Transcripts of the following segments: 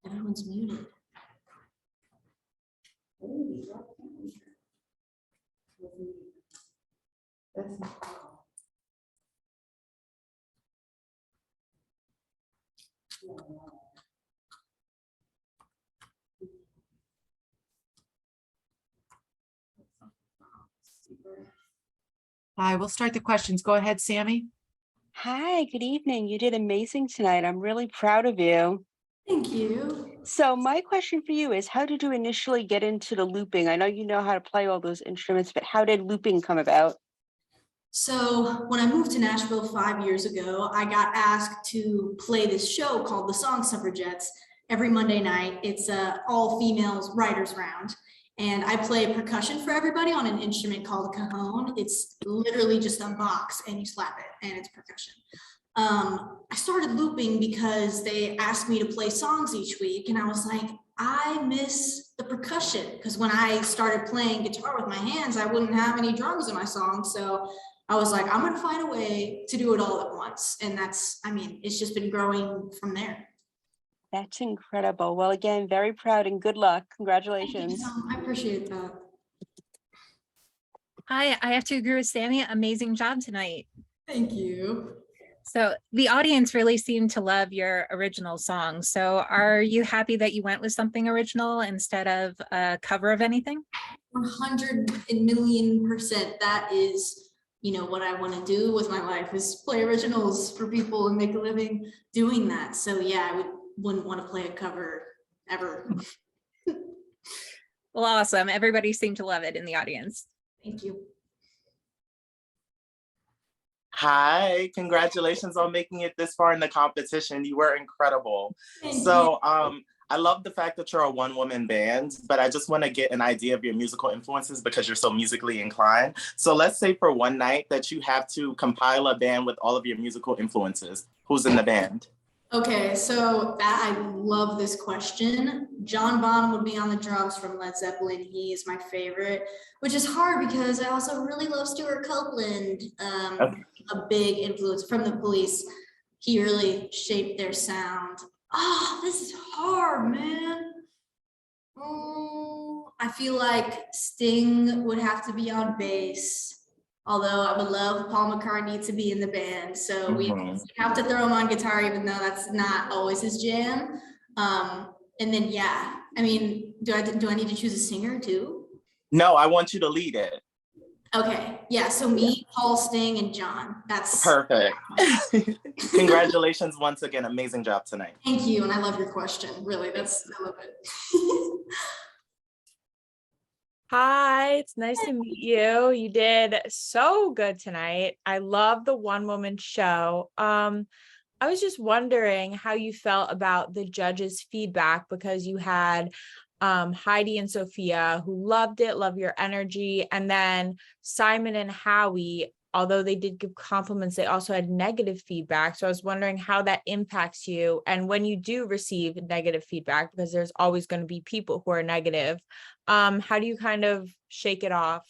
Everyone's muted. I will start the questions. Go ahead, Sammy. Hi, good evening. You did amazing tonight. I'm really proud of you. Thank you. So my question for you is, how did you initially get into the looping? I know you know how to play all those instruments, but how did looping come about? So when I moved to Nashville 5 years ago, I got asked to play this show called The Song Suffragettes every Monday night. It's a all females writers round. And I play percussion for everybody on an instrument called a cajon. It's literally just a box and you slap it and it's percussion. I started looping because they asked me to play songs each week. And I was like, I miss the percussion, because when I started playing guitar with my hands, I wouldn't have any drums in my song. So I was like, I'm gonna find a way to do it all at once. And that's, I mean, it's just been growing from there. That's incredible. Well, again, very proud and good luck. Congratulations. I appreciate that. Hi, I have to agree with Sammy. Amazing job tonight. Thank you. So the audience really seemed to love your original song. So are you happy that you went with something original instead of a cover of anything? 100,000,000%. That is, you know, what I want to do with my life, is play originals for people and make a living doing that. So yeah, I wouldn't want to play a cover ever. Well, awesome. Everybody seemed to love it in the audience. Thank you. Hi, congratulations on making it this far in the competition. You were incredible. Thank you. So I love the fact that you're a one-woman band, but I just want to get an idea of your musical influences because you're so musically inclined. So let's say for one night that you have to compile a band with all of your musical influences. Who's in the band? Okay, so I love this question. John Bonham would be on the drums from Led Zeppelin. He is my favorite, which is hard because I also really love Stuart Copeland, Okay. a big influence from the Police. He really shaped their sound. Oh, this is hard, man. I feel like Sting would have to be on bass. Although I would love Paul McCartney to be in the band. So we have to throw him on guitar, even though that's not always his jam. And then, yeah, I mean, do I need to choose a singer too? No, I want you to lead it. Okay, yeah, so me, Paul, Sting, and John. That's Perfect. Congratulations once again. Amazing job tonight. Thank you, and I love your question. Really, I love it. Hi, it's nice to meet you. You did so good tonight. I love the one-woman show. I was just wondering how you felt about the judges' feedback, because you had Heidi and Sophia who loved it, love your energy, and then Simon and Howie, although they did give compliments, they also had negative feedback. So I was wondering how that impacts you, and when you do receive negative feedback, because there's always going to be people who are negative, how do you kind of shake it off?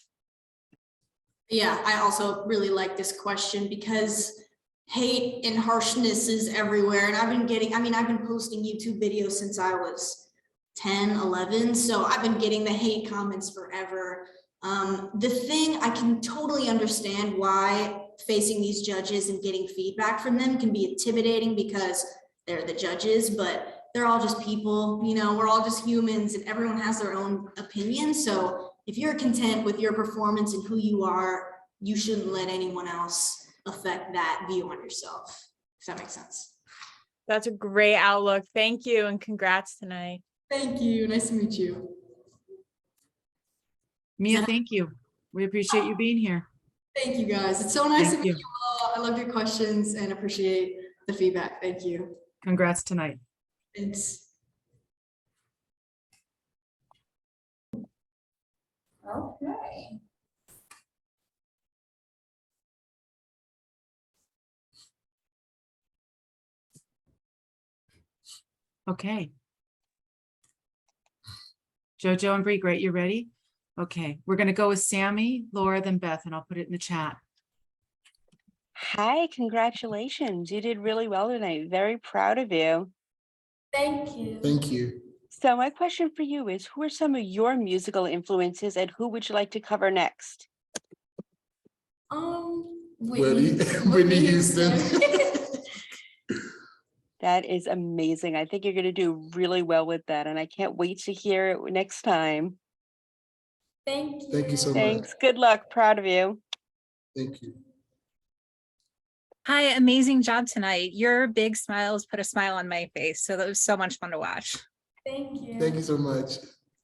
Yeah, I also really like this question because hate and harshness is everywhere. And I've been posting YouTube videos since I was 10, 11. So I've been getting the hate comments forever. The thing, I can totally understand why facing these judges and getting feedback from them can be intimidating because they're the judges, but they're all just people, you know, we're all just humans and everyone has their own opinion. So if you're content with your performance and who you are, you shouldn't let anyone else affect that view on yourself, if that makes sense. That's a great outlook. Thank you, and congrats tonight. Thank you. Nice to meet you. Mia, thank you. We appreciate you being here. Thank you, guys. It's so nice Thank to meet you. you all. I love your questions and appreciate the feedback. Thank you. Congrats tonight. Thanks. Okay. Okay. Jojo and Bree, great. You ready? Okay. We're going to go with Sammy, Laura, then Beth, and I'll put it in the chat. Hi, congratulations. You did really well tonight. Very proud of you. Thank you. Thank you. So my question for you is, who are some of your musical influences and who would you like to cover next? Whitney Houston. That is amazing. I think you're going to do really well with that. And I can't wait to hear it next time. Thank you. Thank you so much. Thanks. Good luck. Proud of you. Thank you. Hi, amazing job tonight. Your big smiles put a smile on my face. So that was so much fun to watch. Thank you. Thank you so much.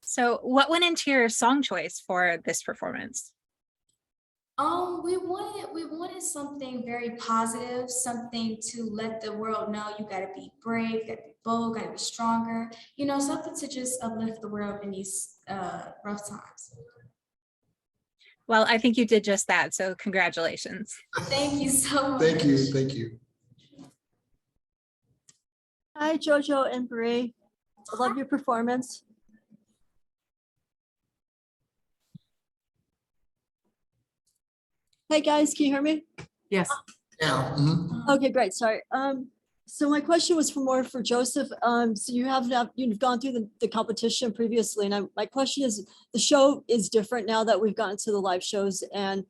So what went into your song choice for this performance? We wanted something very positive, something to let the world know you gotta be brave, you gotta be bold, gotta be stronger, you know, something to just uplift the world in these rough times. Well, I think you did just that. So congratulations. Thank you so much. Thank you. Thank you. Hi, Jojo and Bree. I love your performance. Hey, guys, can you hear me? Yes. Now, Okay, great. Sorry. So my question was more for Joseph. So you've gone through the competition previously, and my question is, the show is different now that we've gotten to the live shows, and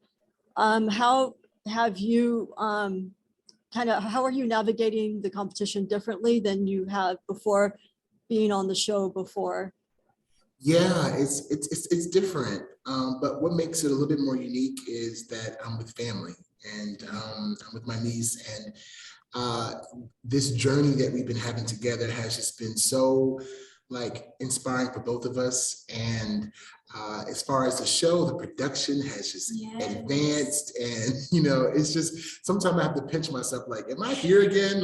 how have you how are you navigating the competition differently than you have before being on the show before? yeah, it's different. But what makes it a little bit more unique is that I'm with family, and I'm with my niece, and this journey that we've been having together has just been so inspiring for both of us. And as far as the show, the production has just advanced, and it's just sometimes I have to pinch myself, am I here again?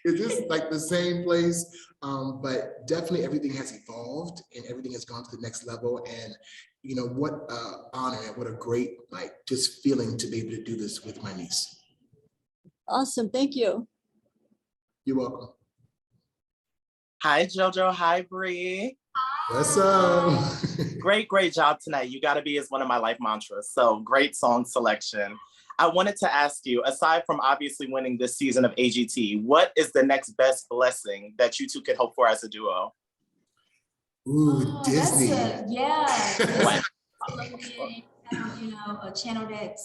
Is this the same place? But definitely everything has evolved and everything has gone to the next level. And what honor and what a great just feeling to be able to do this with my niece. Awesome. Thank you. You're welcome. Hi, JoJo. Hi, Bree. What's up? Great job tonight. You Gotta Be is one of my life mantras. So great song selection. I wanted to ask you, aside from obviously winning this season of AGT, what is the next best blessing that you two could hope for as a duo? Ooh, Disney. What? A channel that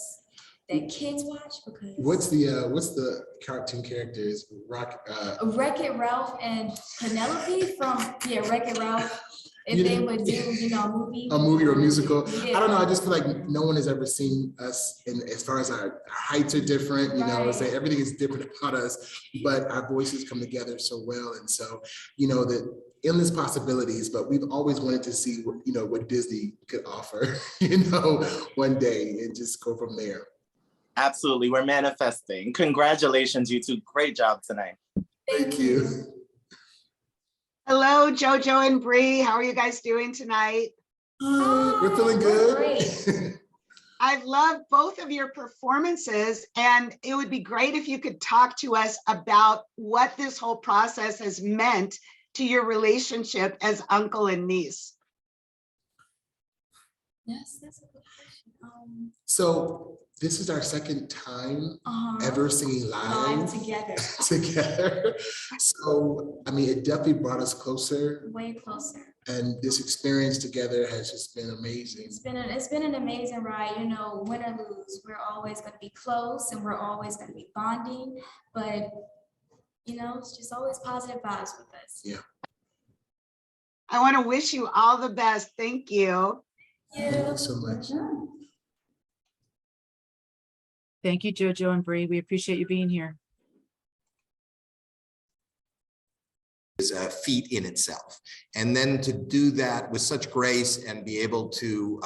kids watch, because What's the cartoon characters? Wreck-It Ralph and Penelope from Wreck-It Ralph. If they would do a movie or a musical. I don't know. I just feel like no one has ever seen us, and as far as our heights are different, say everything is different about us, but our voices come together so well, and so the endless possibilities. But we've always wanted to see what Disney could offer, one day, and just go from there. Absolutely, we're manifesting. Congratulations, you two. Great job tonight. Thank you. Hello, JoJo and Bree. How are you guys doing tonight? We're feeling good. Great. I've loved both of your performances, and it would be great if you could talk to us about what this whole process has meant to your relationship as uncle and niece. Yes, that's a good question. So this is our second time ever singing live together. So, it definitely brought us closer. Way closer. And this experience together has just been amazing. It's been an amazing ride. Win or lose, we're always going to be close and we're always going to be bonding. But, it's just always positive vibes with us. Yeah. I want to wish you all the best. Thank you. Thank you so much. Thank you, JoJo and Bree. We appreciate you being here. Is a feat in itself. And then to do that with such grace and be able to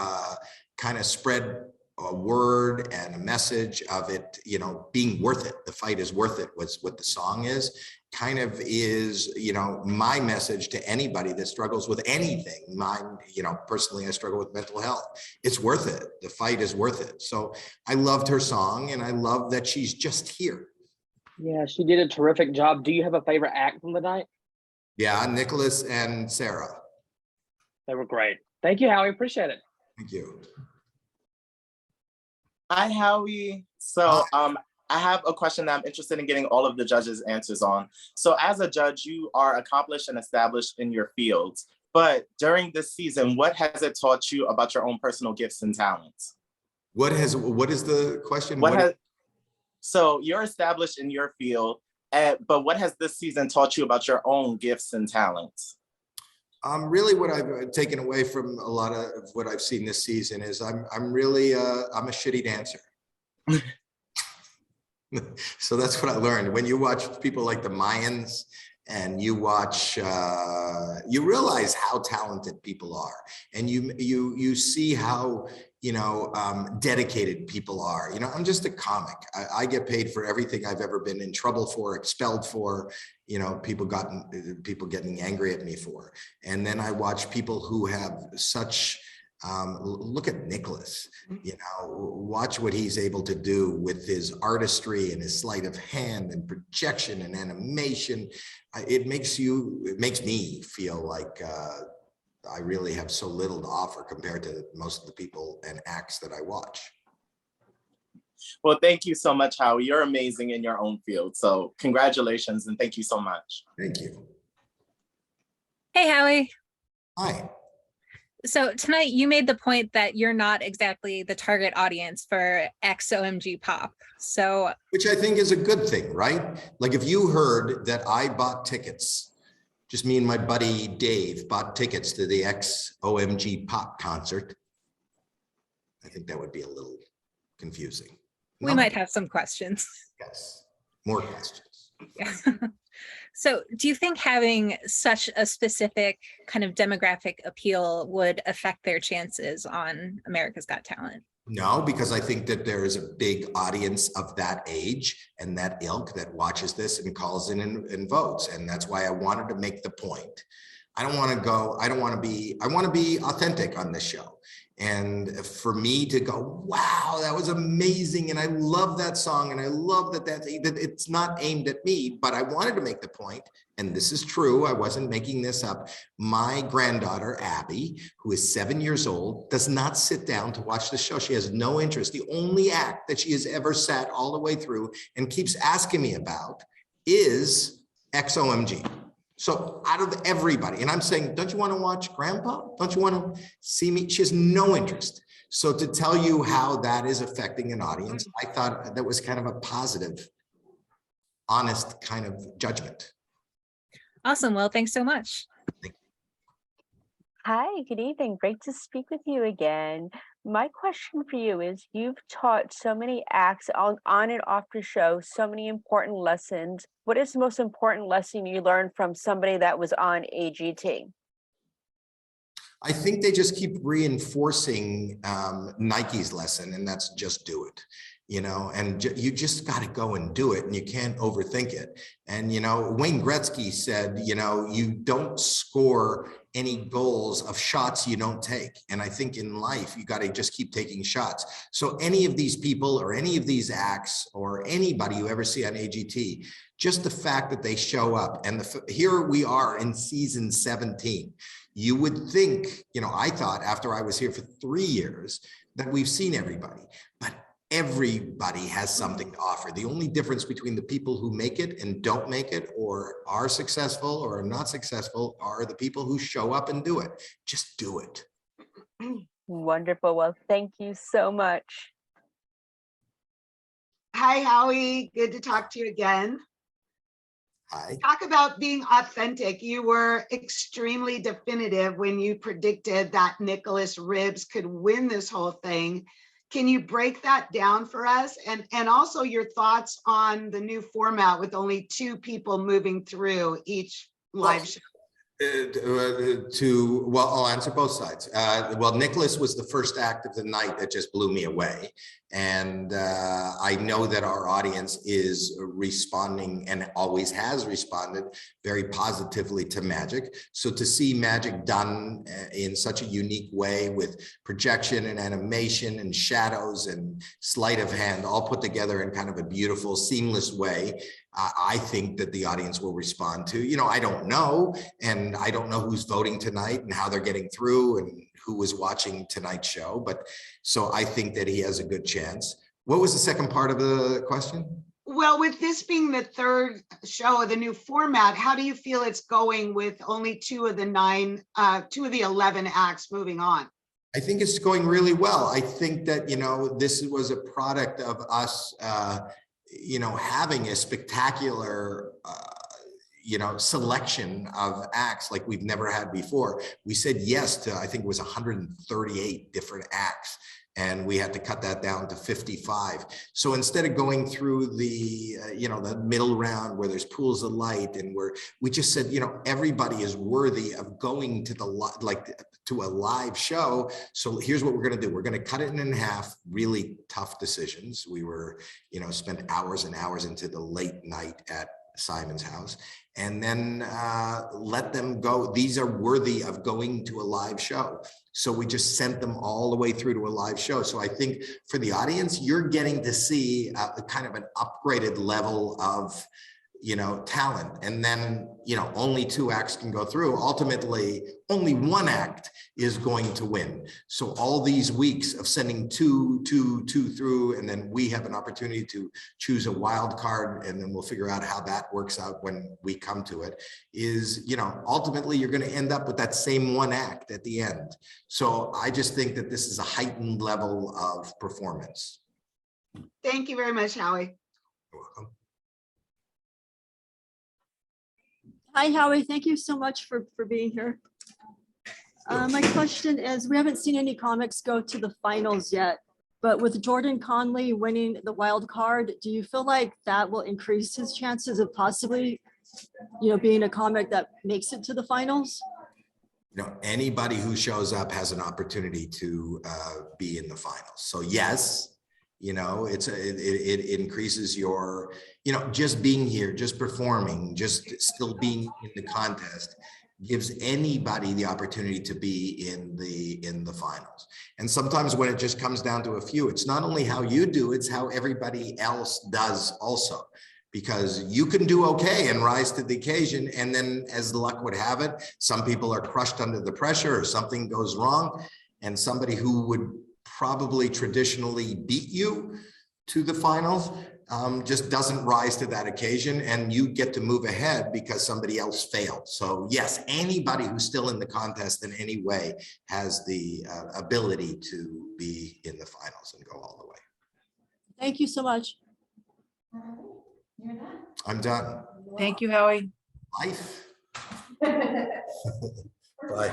kind of spread a word and a message of it, being worth it. The fight is worth it was what the song is, kind of is, my message to anybody that struggles with anything. Mine, personally, I struggle with mental health. It's worth it. The fight is worth it. So I loved her song, and I love that she's just here. Yeah, she did a terrific job. Do you have a favorite act from the night? Yeah, Nicholas and Sarah. They were great. Thank you, Howie. Appreciate it. Thank you. Hi, Howie. So I have a question that I'm interested in getting all of the judges' answers on. So as a judge, you are accomplished and established in your fields. But during this season, what has it taught you about your own personal gifts and talents? What is the question? So you're established in your field, but what has this season taught you about your own gifts and talents? Really what I've taken away from a lot of what I've seen this season is I'm really I'm a shitty dancer. So that's what I learned. When you watch people like the Mayans and you watch, you realize how talented people are, and you see how, you know, dedicated people are. You know, I'm just a comic. I get paid for everything I've ever been in trouble for, expelled for, you know, people getting angry at me for. And then I watch people who have such, look at Nicholas, you know, watch what he's able to do with his artistry and his sleight of hand and projection and animation. It makes me feel like I really have so little to offer compared to most of the people and acts that I watch. Well, thank you so much, Howie. You're amazing in your own field. So congratulations and thank you so much. Thank you. Hey, Howie. Hi. So tonight you made the point that you're not exactly the target audience for XOMG pop. So, which I think is a good thing, right? Like if you heard that I bought tickets, just me and my buddy Dave bought tickets to the XOMG pop concert, I think that would be a little confusing. we might have some questions. Yes, more questions. Yeah. So do you think having such a specific kind of demographic appeal would affect their chances on America's Got Talent? No, because I think that there is a big audience of that age and that ilk that watches this and calls in and votes. And that's why I wanted to make the point. I want to be authentic on this show. And for me to go, wow, that was amazing. And I love that song. And I love that it's not aimed at me, but I wanted to make the point, and this is true, I wasn't making this up. My granddaughter, Abby, who is 7 years old, does not sit down to watch the show. She has no interest. The only act that she has ever sat all the way through and keeps asking me about is XOMG. So out of everybody, and I'm saying, don't you want to watch Grandpa? Don't you want to see me? She has no interest. So to tell you how that is affecting an audience, I thought that was kind of a positive, honest kind of judgment. Awesome. Well, thanks so much. Hi, good evening. Great to speak with you again. My question for you is, you've taught so many acts on and off the show, so many important lessons. What is the most important lesson you learned from somebody that was on AGT? I think they just keep reinforcing Nike's lesson, and that's just do it. You know, and you just got to go and do it, and you can't overthink it. And, you know, Wayne Gretzky said, you know, you don't score any goals of shots you don't take. And I think in life, you got to just keep taking shots. So any of these people or any of these acts or anybody you ever see on AGT, just the fact that they show up, and here we are in season 17. You would think, you know, I thought after I was here for 3 years that we've seen everybody, but everybody has something to offer. The only difference between the people who make it and don't make it, or are successful or are not successful, are the people who show up and do it. Just do it. Wonderful. Well, thank you so much. Hi, Howie. Good to talk to you again. Hi. Talk about being authentic. You were extremely definitive when you predicted that Nicholas Ribbs could win this whole thing. Can you break that down for us? And also your thoughts on the new format with only 2 people moving through each live show. Well, I'll answer both sides. Well, Nicholas was the first act of the night that just blew me away. And I know that our audience is responding and always has responded very positively to Magic. So to see Magic done in such a unique way with projection and animation and shadows and sleight of hand all put together in kind of a beautiful, seamless way, I think that the audience will respond to. You know, I don't know, and I don't know who's voting tonight and how they're getting through and who was watching tonight's show, but so I think that he has a good chance. What was the second part of the question? Well, with this being the third show of the new format, how do you feel it's going with only 2 of the 11 acts moving on? I think it's going really well. I think that, you know, this was a product of us, you know, having a spectacular, you know, selection of acts like we've never had before. We said yes to, I think it was 138 different acts, and we had to cut that down to 55. So instead of going through the, you know, the middle round where there's pools of light, and we just said, you know, everybody is worthy of going to to a live show. So here's what we're going to do. We're going to cut it in half. Really tough decisions. We were, you know, spent hours and hours into the late night at Simon's house, and then let them go. These are worthy of going to a live show. So we just sent them all the way through to a live show. So I think for the audience, you're getting to see kind of an upgraded level of, you know, talent. And then, you know, only 2 acts can go through. Ultimately, only 1 act is going to win. So all these weeks of sending two through, and then we have an opportunity to choose a wild card, and then we'll figure out how that works out when we come to it, is, you know, ultimately you're going to end up with that same 1 act at the end. So I just think that this is a heightened level of performance. Thank you very much, Howie. You're welcome. Hi, Howie. Thank you so much for being here. My question is, we haven't seen any comics go to the finals yet, but with Jordan Conley winning the wild card, do you feel like that will increase his chances of possibly, you know, being a comic that makes it to the finals? You know, anybody who shows up has an opportunity to be in the finals. So yes, you know, it increases your, you know, just being here, just performing, just still being in the contest gives anybody the opportunity to be in the finals. And sometimes when it just comes down to a few, it's not only how you do, it's how everybody else does also. Because you can do okay and rise to the occasion, and then as luck would have it, some people are crushed under the pressure or something goes wrong, and somebody who would probably traditionally beat you to the finals just doesn't rise to that occasion, and you get to move ahead because somebody else failed. So yes, anybody who's still in the contest in any way has the ability to be in the finals and go all the way. Thank you so much. I'm done. Thank you, Howie. Life. Bye.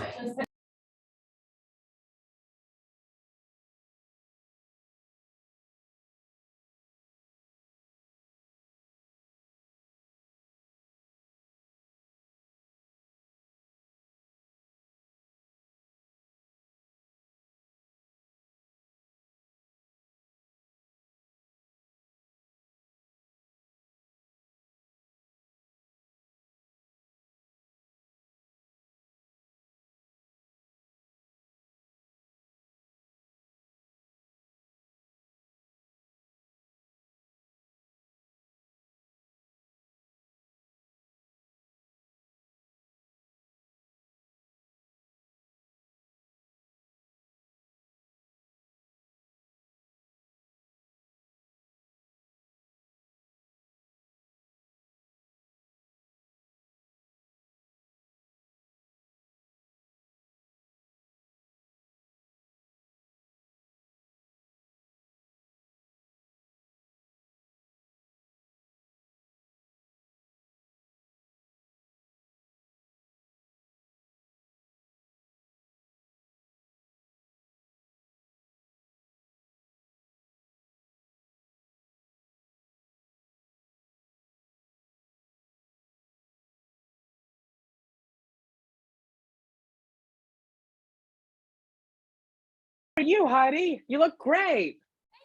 How are you, Heidi? You look great.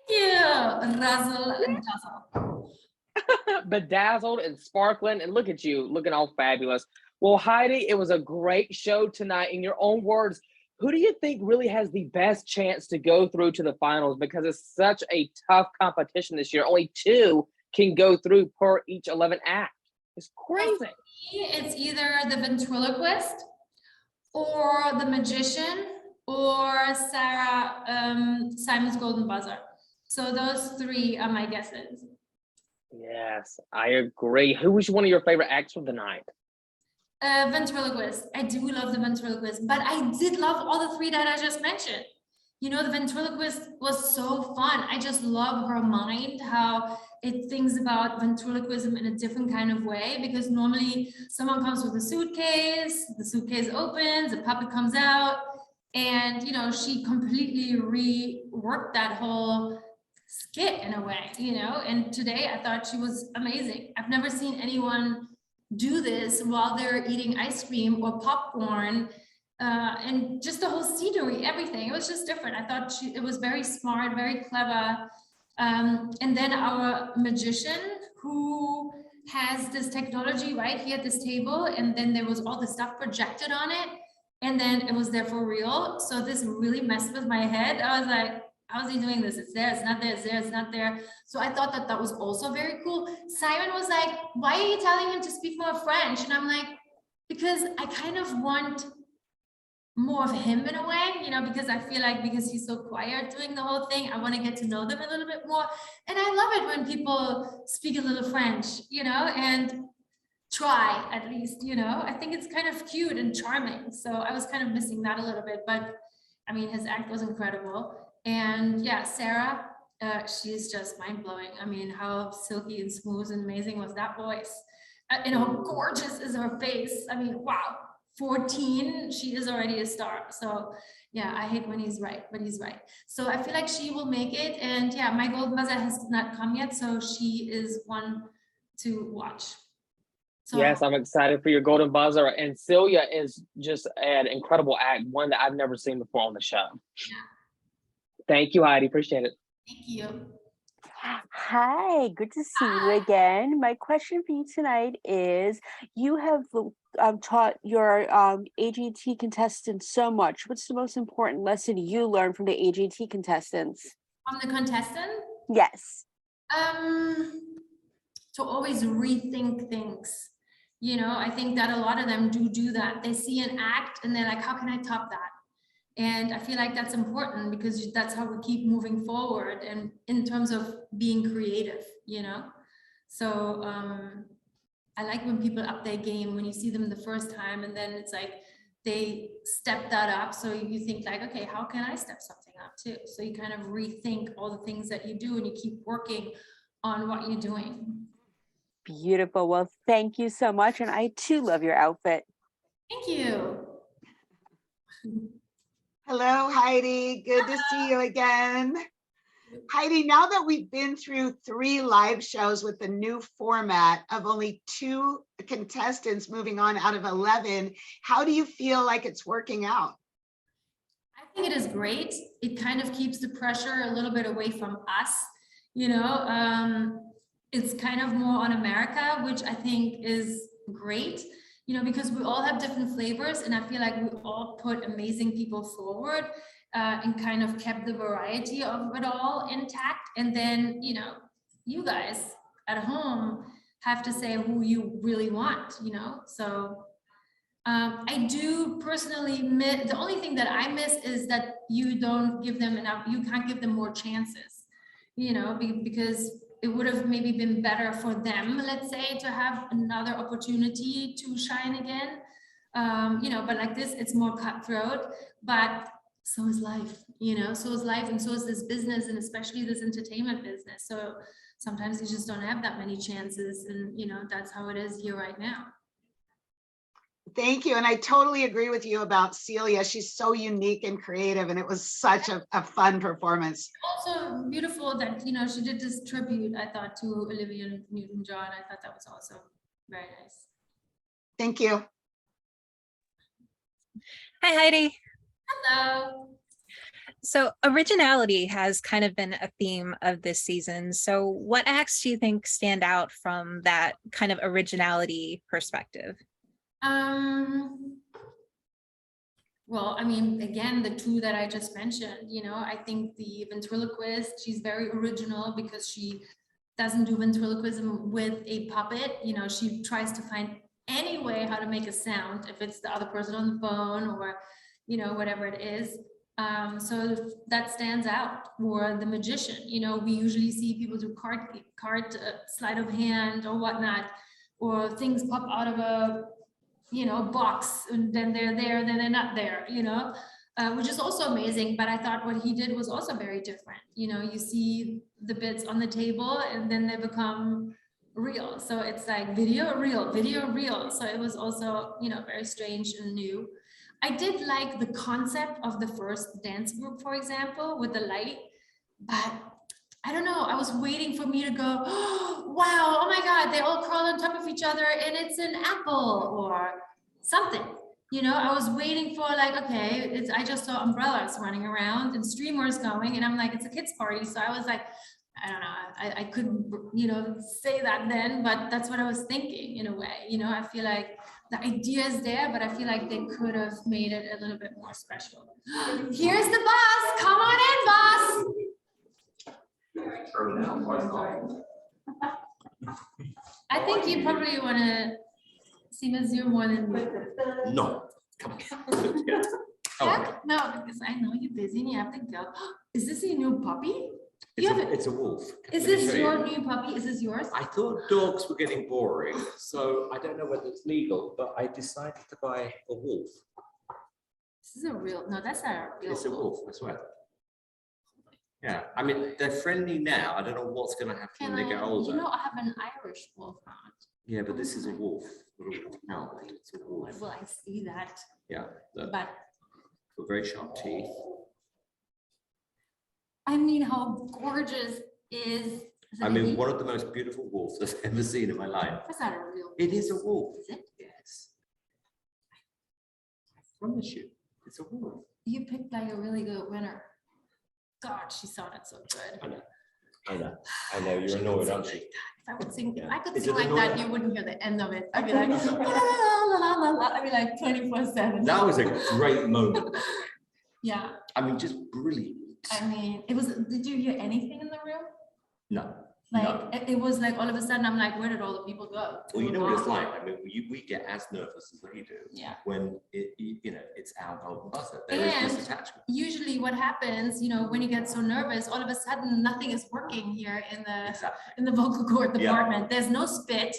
Yeah, razzle and dazzle. Bedazzled and sparkling, and look at you, looking all fabulous. Well, Heidi, it was a great show tonight. In your own words, who do you think really has the best chance to go through to the finals? Because it's such a tough competition this year. Only 2 can go through per each 11 acts. It's crazy. It's either the ventriloquist or the magician or Sarah, Simon's golden buzzer. So those three are my guesses. Yes, I agree. Who was one of your favorite acts of the night? Ventriloquist. I do love the ventriloquist, but I did love all the three that I just mentioned. You know, the ventriloquist was so fun. I just love her mind, how it thinks about ventriloquism in a different kind of way, because normally someone comes with a suitcase, the suitcase opens, a puppet comes out, and, you know, she completely reworked that whole skit in a way, you know, and today I thought she was amazing. I've never seen anyone do this while they're eating ice cream or popcorn, and just the whole scenery, everything. It was just different. I thought it was very smart, very clever. And then our magician, who has this technology right here at this table, and then there was all the stuff projected on it, and then it was there for real. So this really messed with my head. I was like, how is he doing this? It's there, it's not there, it's there, it's not there. So I thought that was also very cool. Simon was like, why are you telling him to speak more French? And I'm like, because I kind of want more of him in a way, you know, because I feel like because he's so quiet doing the whole thing, I want to get to know them a little bit more. And I love it when people speak a little French, you know, and try at least, you know. I think it's kind of cute and charming. So I was kind of missing that a little bit, but I mean, his act was incredible. And yeah, Sarah, she's just mind-blowing. I mean, how silky and smooth and amazing was that voice? You know, gorgeous is her face. I mean, wow, 14, she is already a star. So yeah, I hate when he's right, but he's right. So I feel like she will make it. And yeah, my gold buzzer has not come yet, so she is one to watch. So, yes, I'm excited for your golden buzzer. And Celia is just an incredible act, one that I've never seen before on the show. yeah, Thank you, Heidi. Appreciate it. thank you. Hi, good to see you again. My question for you tonight is, you have taught your AGT contestants so much. What's the most important lesson you learned from the AGT contestants? On the contestant? Yes. To always rethink things. You know, I think that a lot of them do that. They see an act and they're like, how can I top that? And I feel like that's important because that's how we keep moving forward, and in terms of being creative, you know. So I like when people up their game, when you see them the first time and then it's like they step that up. So you think like, okay, how can I step something up too? So you kind of rethink all the things that you do and you keep working on what you're doing. Beautiful. Well, thank you so much. And I too love your outfit. Thank you. Hello, Heidi. Good to see you again. Heidi, now that we've been through 3 live shows with the new format of only 2 contestants moving on out of 11, how do you feel like it's working out? I think it is great. It kind of keeps the pressure a little bit away from us, you know. It's kind of more on America, which I think is great, you know, because we all have different flavors, and I feel like we all put amazing people forward, and kind of kept the variety of it all intact. And then, you know, you guys at home have to say who you really want, you know. So I do personally miss, the only thing that I miss is that you don't give them enough, you can't give them more chances, you know, because it would have maybe been better for them, let's say, to have another opportunity to shine again. You know, but like this, it's more cutthroat, but so is life, you know, so is life, and so is this business, and especially this entertainment business. So sometimes you just don't have that many chances, and you know, that's how it is here right now. Thank you. And I totally agree with you about Celia. She's so unique and creative, and it was such a fun performance. Also beautiful that, you know, she did this tribute, I thought, to Olivia Newton-John. I thought that was also very nice. Thank you. Hi, Heidi. Hello. So originality has kind of been a theme of this season. So what acts do you think stand out from that kind of originality perspective? Well, I mean, again, the 2 that I just mentioned, you know, I think the ventriloquist, she's very original because she doesn't do ventriloquism with a puppet. You know, she tries to find any way how to make a sound, if it's the other person on the phone or, you know, whatever it is. So that stands out. Or the magician, you know, we usually see people do card sleight of hand or whatnot, or things pop out of a, you know, box, and then they're there, then they're not there, you know, which is also amazing. But I thought what he did was also very different. You know, you see the bits on the table and then they become real. So it's like video, real, video, real. So it was also, you know, very strange and new. I did like the concept of the first dance group, for example, with the light, but I don't know, I was waiting for me to go, oh, wow, oh my God, they all crawl on top of each other and it's an apple or something. You know, I was waiting for like, okay, I just saw umbrellas running around and streamers going, and I'm like, it's a kids' party. So I was like, I don't know, I couldn't, you know, say that then, but that's what I was thinking in a way. You know, I feel like the idea is there, but I feel like they could have made it a little bit more special. Here's the bus, come on in, boss. I think you probably want to see Ms. Zero more than me. No, come on. Yeah? No, because I know you're busy and you have to go. Is this your new puppy? It's a wolf. Is Let me this show your you. new puppy? Is this yours? I thought dogs were getting boring, so I don't know whether it's legal, but I decided to buy a wolf. This is a real, no, that's not a real. It's a wolf, I swear. Yeah, I mean, they're friendly now. I don't know what's going to happen when they get older. You know, I have an Irish wolfhound. Yeah, but this is a wolf. No, it's a wolf. Well, I see that, Yeah, look, but got very sharp teeth. I mean, how gorgeous is. I mean, one of the most beautiful wolves I've ever seen in my life. That's not a real. It is a wolf. Is it? Yes. I promise you, it's a wolf. You picked like a really good winner. God, she sounded so good. I know, you're annoyed, aren't you? If I would sing, if I could Is sing it like that, annoying? you wouldn't hear the end of it. I'd be like, la, la, la, la, la. I'd be like 24/7. That was a great moment. Yeah, I mean, just brilliant. I mean, it was, did you hear anything in the room? No. Like, No. it was like, all of a sudden, I'm like, where did all the people go? Well, you know what it's like. I mean, we get as nervous as they do Yeah. when it's our golden buzzer. There is And this attachment. usually what happens, you know, when you get so nervous, all of a sudden, nothing is working here Exactly. in the vocal cord Yeah. department. There's no spit.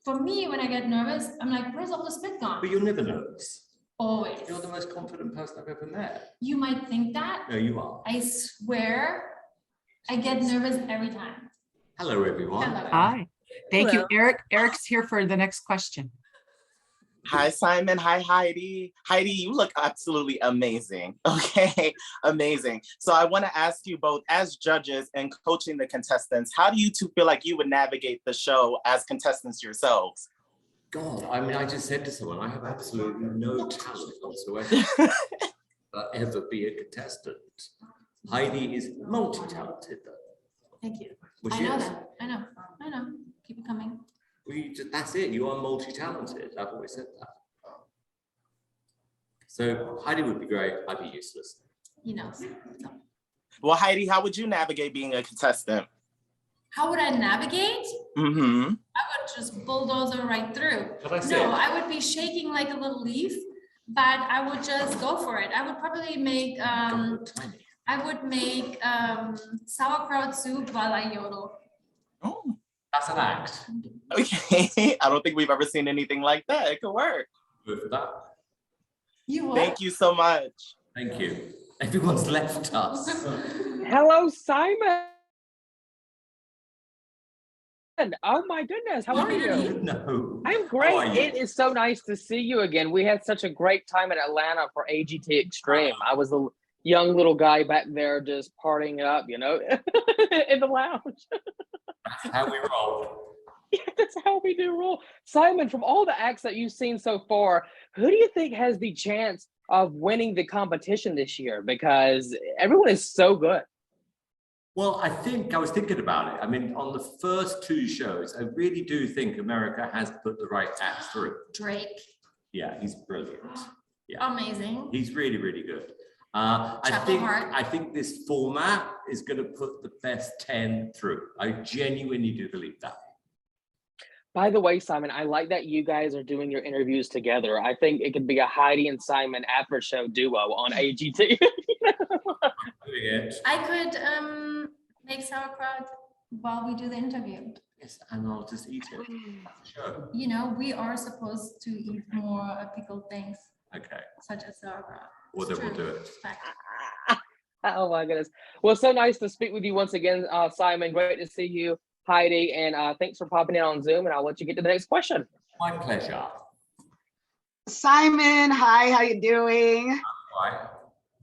For me, when I get nervous, I'm like, where's all the spit gone? But you're never nervous. Always. You're the most confident person I've ever met. You might think that. No, you are. I swear, I get nervous every time. Hello, everyone. Hello. Hi, thank you, Hello. Eric. Eric's here for the next question. Hi, Simon. Hi, Heidi. Heidi, you look absolutely amazing. Okay, amazing. So I want to ask you both, as judges and coaching the contestants, how do you two feel like you would navigate the show as contestants yourselves? God, I mean, I just said to someone, I have absolutely no talent whatsoever. Ever be a contestant. Heidi is multi-talented, though. Thank you. Well, I she know is. that. I know. Keep it coming. That's it. You are multi-talented. I've always said that. So Heidi would be great. I'd be useless. You know. Well, Heidi, how would you navigate being a contestant? How would I navigate? Mm-hmm. I would just bulldoze her right through. But I said, No, I would be shaking like a little leaf, but I would just go for it. I would probably make God, tiny. sauerkraut soup while I yodel. Oh, That's an act. okay. I don't think we've ever seen anything like that. It could work. Good for that. You would? Thank you so much. Thank you. Everyone's left us. Hello, Simon. Oh my goodness, how are you? No. I'm How great. are you? It is so nice to see you again. We had such a great time in Atlanta for AGT Extreme. I was a young little guy back there just partying it up, you know, in the lounge. That's how we roll. Yeah, that's how we do roll. Simon, from all the acts that you've seen so far, who do you think has the chance of winning the competition this year? Because everyone is so good. Well, I was thinking about it. I mean, on the first two shows, I really do think America has put the right acts through. Drake, Yeah, he's brilliant. Yeah, amazing. he's really, really good. Chapel Hart. I think this format is going to put the best 10 through. I genuinely do believe that. By the way, Simon, I like that you guys are doing your interviews together. I think it could be a Heidi and Simon after show duo on AGT. Doing it. I could make sauerkraut while we do the interview. Yes, and I'll just eat it. Sure. You know, we are supposed to eat more pickled things, Okay. such as sauerkraut. Well, It's then we'll true. do it. Fact. Oh my goodness. Well, so nice to speak with you once again, Simon. Great to see you, Heidi, and thanks for popping in on Zoom. And I'll let you get to the next question. My pleasure. Simon, hi, how you doing? Bye.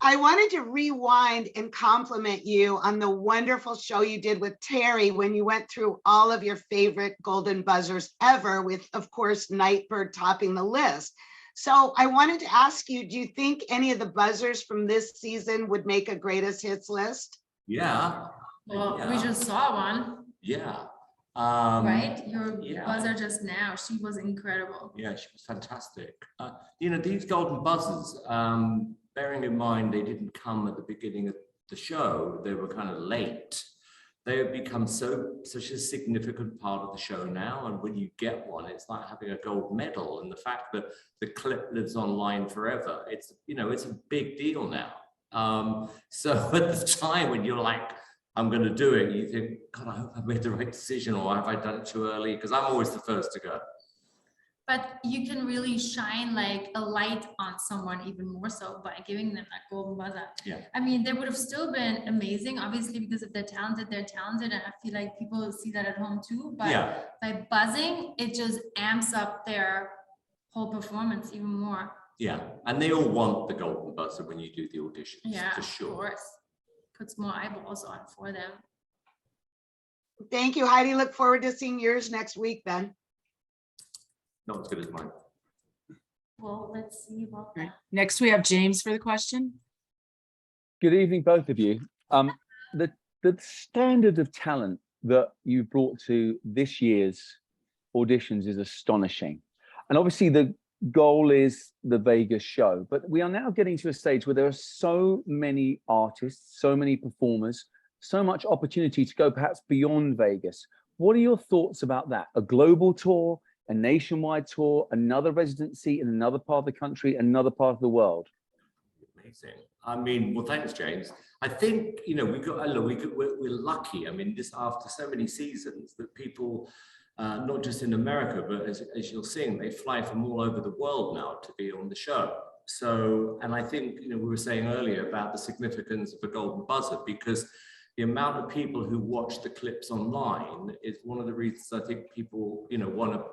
I wanted to rewind and compliment you on the wonderful show you did with Terry when you went through all of your favorite golden buzzers ever, with, of course, Nightbird topping the list. So I wanted to ask you, do you think any of the buzzers from this season would make a greatest hits list? Yeah. Well, we Yeah. just saw one, Yeah. right? Your yeah. buzzer just now, she was incredible. Yeah, she was fantastic. You know, these golden buzzers, bearing in mind they didn't come at the beginning of the show, they were kind of late. They have become such a significant part of the show now, and when you get one, it's like having a gold medal. And the fact that the clip lives online forever, it's, you know, it's a big deal now. So at the time when you're like, I'm going to do it, you think, God, I hope I made the right decision, or have I done it too early? Because I'm always the first to go. But you can really shine like a light on someone even more so by giving them that golden buzzer. Yeah. I mean, they would have still been amazing, obviously, because if they're talented, and I feel like people see that at home too. But Yeah. by buzzing, it just amps up their whole performance even more. Yeah, and they all want the golden buzzer when you do the auditions, Yeah, for sure. of course. Puts more eyeballs on for them. Thank you, Heidi. Look forward to seeing yours next week then. Not as good as mine. Well, let's see about that. Next, we have James for the question. Good evening, both of you. The standard of talent that you brought to this year's auditions is astonishing. And obviously the goal is the Vegas show, but we are now getting to a stage where there are so many artists, so many performers, so much opportunity to go perhaps beyond Vegas. What are your thoughts about that? A global tour, a nationwide tour, another residency in another part of the country, another part of the world? Amazing. I mean, well, thanks, James. I think, you know, we're lucky. I mean, this after so many seasons that people, not just in America, but as you're seeing, they fly from all over the world now to be on the show. So, and I think, you know, we were saying earlier about the significance of a golden buzzer, because the amount of people who watch the clips online is one of the reasons I think people, you know, want to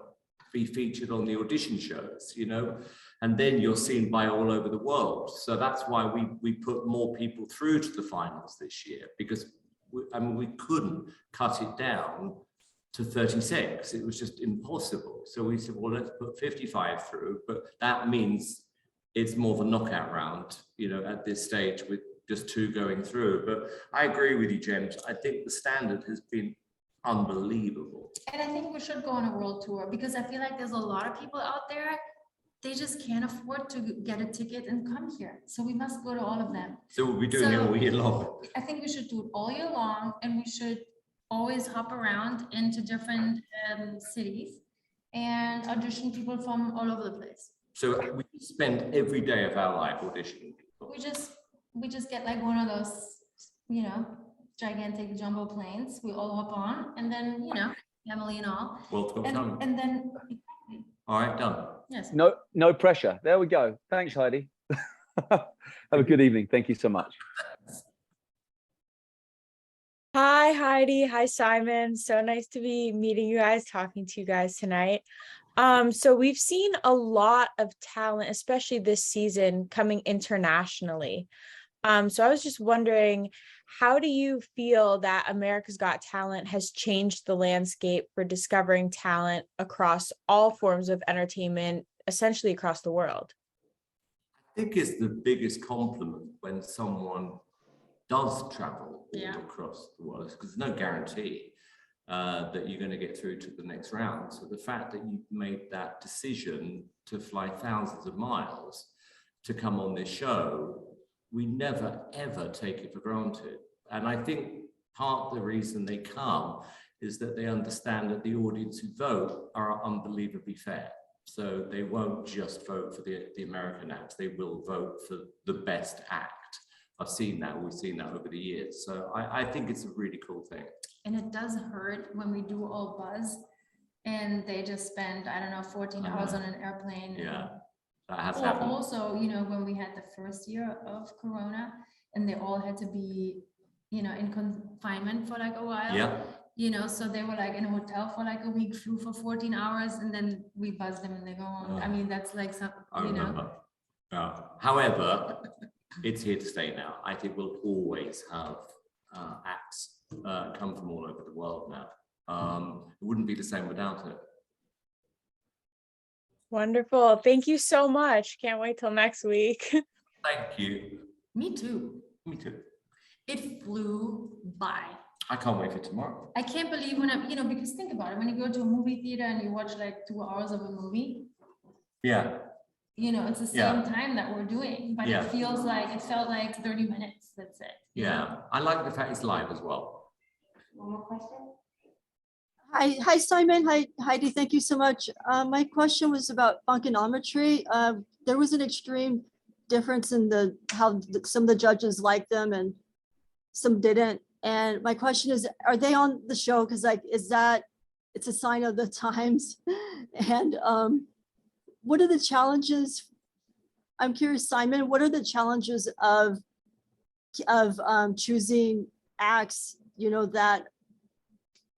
be featured on the audition shows, you know, and then you're seen by all over the world. So that's why we put more people through to the finals this year, because we couldn't cut it down to 36. It was just impossible. So we said, well, let's put 55 through, but that means it's more of a knockout round, you know, at this stage with just 2 going through. But I agree with you, James. I think the standard has been unbelievable. And I think we should go on a world tour, because I feel like there's a lot of people out there, they just can't afford to get a ticket and come here. So we must go to all of them. So we'll be doing it all year long. I think we should do it all year long, and we should always hop around into different cities and audition people from all over the place. So we spend every day of our life auditioning. We just get like one of those, you know, gigantic jumbo planes. We all hop on, and then, you know, family and all. And then. All right, done. Yes. No pressure. There we go. Thanks, Heidi. Have a good evening. Thank you so much. Hi, Heidi. Hi, Simon. So nice to be meeting you guys, talking to you guys tonight. So we've seen a lot of talent, especially this season, coming internationally. So I was just wondering, how do you feel that America's Got Talent has changed the landscape for discovering talent across all forms of entertainment, essentially across the world? I think it's the biggest compliment when someone does travel all across the world, because there's no guarantee that you're going to get through to the next round. So the fact that you've made that decision to fly thousands of miles to come on this show, we never, ever take it for granted. And I think part of the reason they come is that they understand that the audience who vote are unbelievably fair. So they won't just vote for the American acts, they will vote for the best act I've seen that, we've seen that over the years. So I think it's a really cool thing. And it does hurt when we do all buzz and they just spend, I don't know, 14 I hours know. on an airplane. Yeah, that has Or happened. also, you know, when we had the first year of Corona and they all had to be, you know, in confinement for like a while. Yeah. You know, so they were like in a hotel for like a week, flew for 14 hours, and then we buzzed them and they go home. I mean, that's like some, I you know. remember. However, it's here to stay now. I think we'll always have acts come from all over the world now. It wouldn't be the same without it. Wonderful. Thank you so much. Can't wait till next week. Thank you. Me too. Me too. It flew by. I can't wait for tomorrow. I can't believe when I'm, you know, because think about it, when you go to a movie theater and you watch like 2 hours of a movie, Yeah. you know, it's the same time that we're doing, but Yeah. it feels like, it felt like 30 minutes, that's it. you know? Yeah. I like the fact it's live as well. One more question? Hi, Simon. Hi, Heidi. Thank you so much. My question was about funkonometry. There was an extreme difference in how some of the judges liked them and some didn't. And my question is, are they on the show? Because like, it's a sign of the times. And what are the challenges? I'm curious, Simon, what are the challenges of choosing acts, you know, that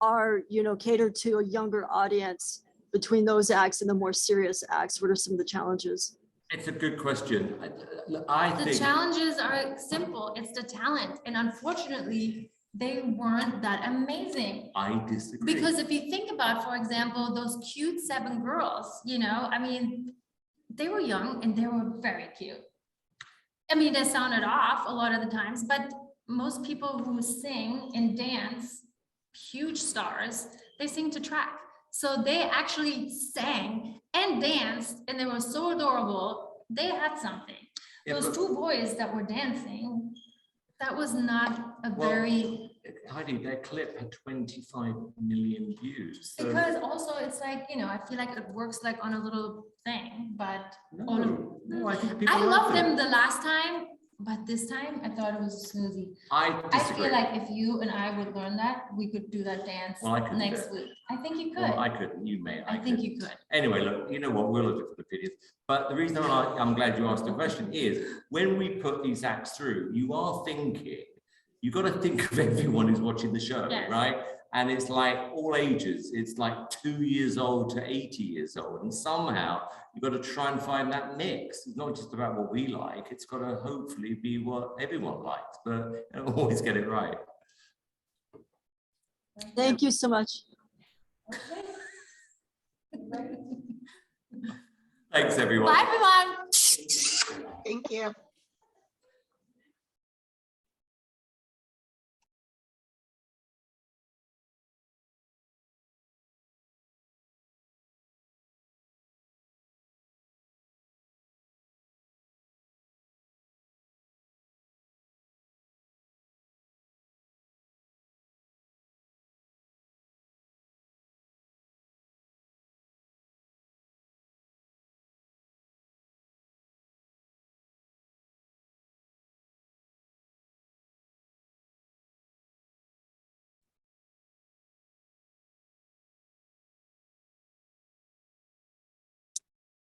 are, you know, catered to a younger audience between those acts and the more serious acts? What are some of the challenges? It's a good question. I The think challenges are simple. It's the talent. And unfortunately, they weren't that amazing. I disagree. Because if you think about, for example, those cute 7 girls, you know, I mean, they were young and they were very cute. I mean, they sounded off a lot of the times, but most people who sing and dance, huge stars, they sing to track. So they actually sang and danced and they were so adorable. They had something. Yeah, Those but- 2 boys that were dancing, that was not a Well, very, Heidi, their clip had 25 million views. So because also it's like, you know, I feel like it works like on a little thing, but on no, I think people I loved loved them it. the last time, but this time I thought it was a smoothie. I I disagree. feel like if you and I would learn that, we could do that dance Well, I couldn't do next it. week. I think you could. Well, I couldn't, you may. I think you could. Anyway, look, you know what, we'll have different opinions. But the reason I'm glad you asked the question is, when we put these acts through, you are thinking, you've got to think of everyone who's watching the show, Yes. right? And it's like all ages, it's like 2 years old to 80 years old. And somehow you've got to try and find that mix. It's not just about what we like, it's got to hopefully be what everyone likes, but you don't always get it right. Thank you so much. Thanks, everyone. Bye, everyone. Thank you.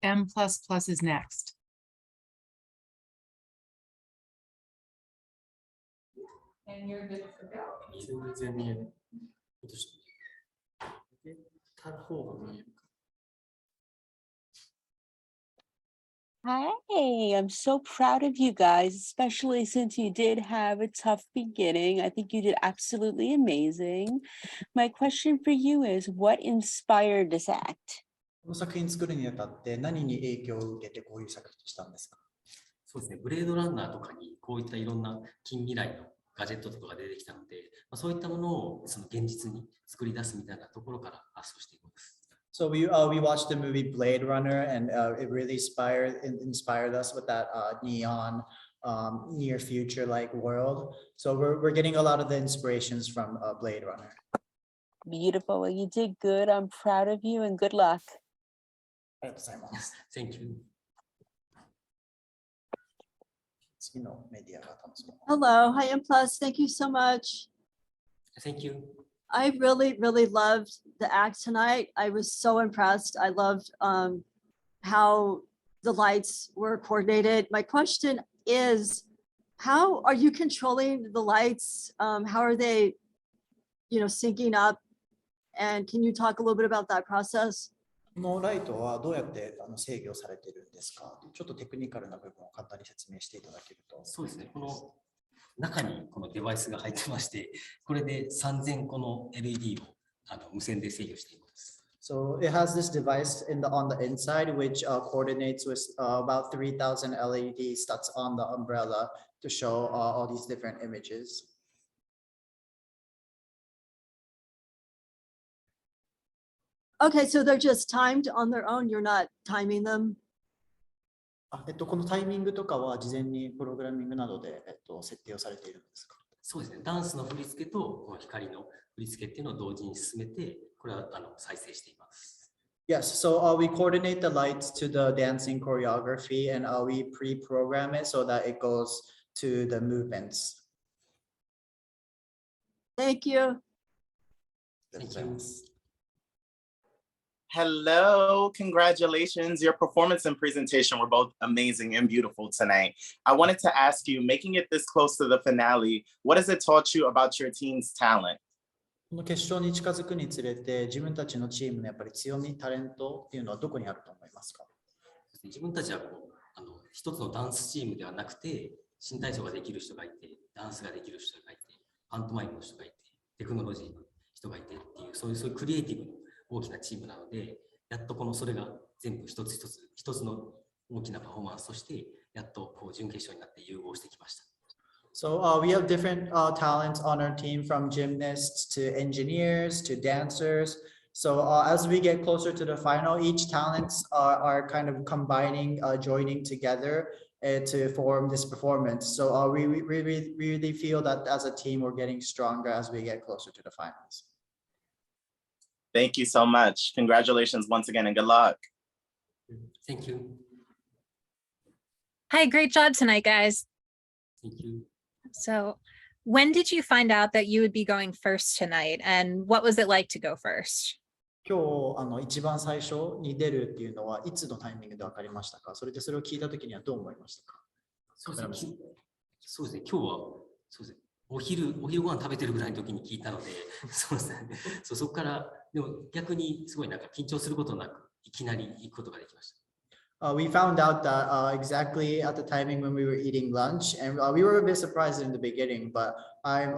M++ is next. And you're good to go. 全然見えない。落として入れた方が見えるか。 Hi, I'm so proud of you guys, especially since you did have a tough beginning. I think you did absolutely amazing. My question for you is, what inspired this act? この作品作るにあたって何に影響を受けてこういう作品にしたんですか？そうですね、ブレードランナーとかにこういったいろんな近未来のガジェットとかが出てきたので、そういったものをその現実に作り出すみたいなところから発想しています。So we watched the movie Blade Runner, and it really inspired us with that neon near future like world. So we're getting a lot of the inspirations from Blade Runner. Beautiful. Well, you did good. I'm proud of you and good luck. Thank you. 次のメディアが多分そう。 Hello, hi M Plus, thank you so much. Thank you. I really, really loved the act tonight. I was so impressed. I loved how the lights were coordinated. My question is, how are you controlling the lights? How are they, syncing up? And can you talk a little bit about that process? このライトはどうやって制御されているんですか？ちょっとテクニカルな部分を簡単に説明していただけると。そうですね。この中にこのデバイスが入ってまして、これで3000個の LED を無線で制御しています。So it has this device on the inside which coordinates with about 3,000 LEDs that's on the umbrella to show all these different images. Okay, so they're just timed on their own. You're not timing them. このタイミングとかは事前にプログラミングなどで設定をされているんですか？そうですね。ダンスの振り付けとこの光の振り付けっていうのを同時に進めて、これは再生しています。Yes, so we coordinate the lights to the dancing choreography and we pre-program it so that it goes to the movements. Thank you. Thank you. Hello, congratulations. Your performance and presentation were both amazing and beautiful tonight. I wanted to ask you, making it this close to the finale, what has it taught you about your team's talent? この決勝に近づくにつれて自分たちのチームのやっぱり強み、タレントっていうのはどこにあると思いますか？自分たちは一つのダンスチームではなくて、新体操ができる人がいて、ダンスができる人がいて、パントマイムの人がいて、テクノロジーの人がいてっていう、そういうクリエイティブの大きなチームなので、やっとそれが全部一つの大きなパフォーマンスとして、やっと準決勝になって融合してきました。So we have different talents on our team, from gymnasts to engineers to dancers. So as we get closer to the final, each talents are kind of combining, joining together to form this performance. So we really feel that as a team, we're getting stronger as we get closer to the finals. Thank you so much. Congratulations once again and good luck. Thank you. Hi, great job tonight, guys. Thank you. So when did you find out that you would be going first tonight, and what was it like to go first? 今日一番最初に出るっていうのはいつのタイミングで分かりましたか？それでそれを聞いたときにはどう思いましたか？そうですね。今日はそうですね。お昼ご飯食べてるぐらいの時に聞いたので、そうですね。そこからでも逆にすごいなんか緊張することなくいきなり行くことができました。We found out that exactly at the timing when we were eating lunch, and we were a bit surprised in the beginning, but I'm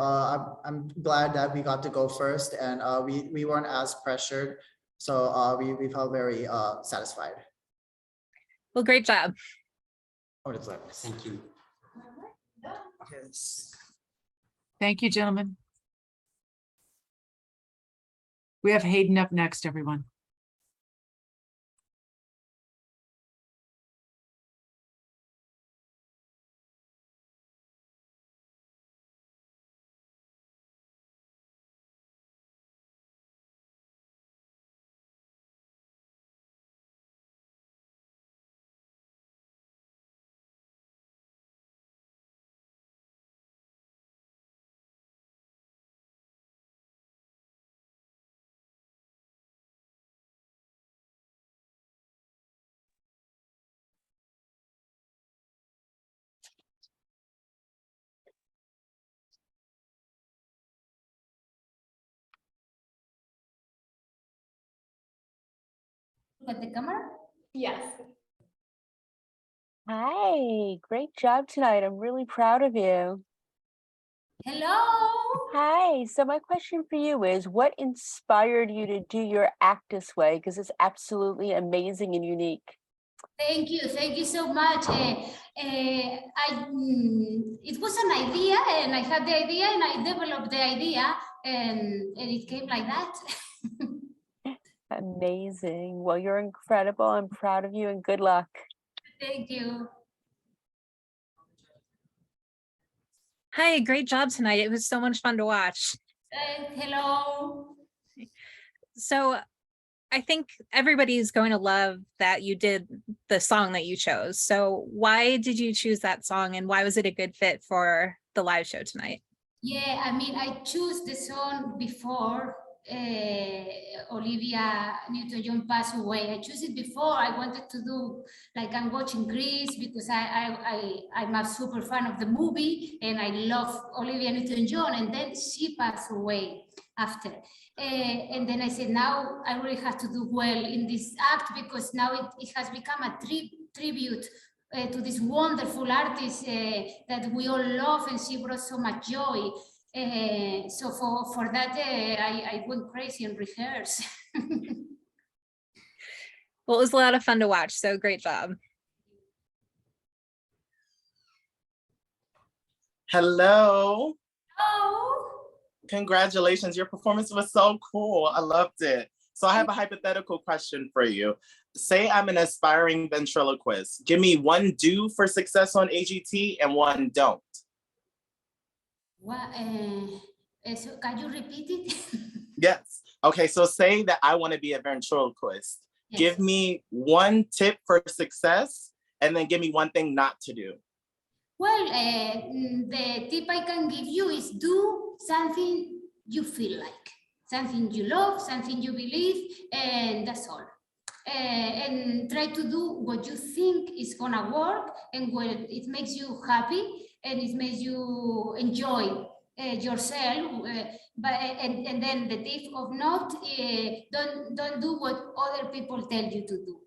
glad that we got to go first, and we weren't as pressured, so we felt very satisfied. Well, great job. Thank you. Yes. Thank you, gentlemen. We have Hayden up next, everyone. Look at the camera? Yes. Hi, great job tonight. I'm really proud of you. Hello. Hi, so my question for you is, what inspired you to do your act this way? Because it's absolutely amazing and unique. Thank you so much. It was an idea, and I had the idea, and I developed the idea, and it came like that. Amazing. Well, you're incredible. I'm proud of you, and good luck. Thank you. Hi, great job tonight. It was so much fun to watch. Hello. So I think everybody's going to love that you did the song that you chose. So why did you choose that song and why was it a good fit for the live show tonight? Yeah, I mean, I chose the song before Olivia Newton-John passed away. I chose it before. I wanted to do like I'm watching Grease because I'm a super fan of the movie and I love Olivia Newton-John, and then she passed away after. And then I said, now I really have to do well in this act because now it has become a tribute to this wonderful artist that we all love, and she brought so much joy. So for that, I went crazy and rehearsed. Well, it was a lot of fun to watch, so great job. Hello. Oh. Congratulations. Your performance was so cool. I loved it. So I have a hypothetical question for you. Say I'm an aspiring ventriloquist. Give me one do for success on AGT and one don't. What, so can you repeat it? Yes. Okay, so say that I want to be a ventriloquist. Yes. Give me one tip for success and then give me one thing not to do. Well, the tip I can give you is do something you feel like, something you love, something you believe, and that's all. And try to do what you think is gonna work and what it makes you happy and it makes you enjoy yourself. And then the tip of not, don't do what other people tell you to do.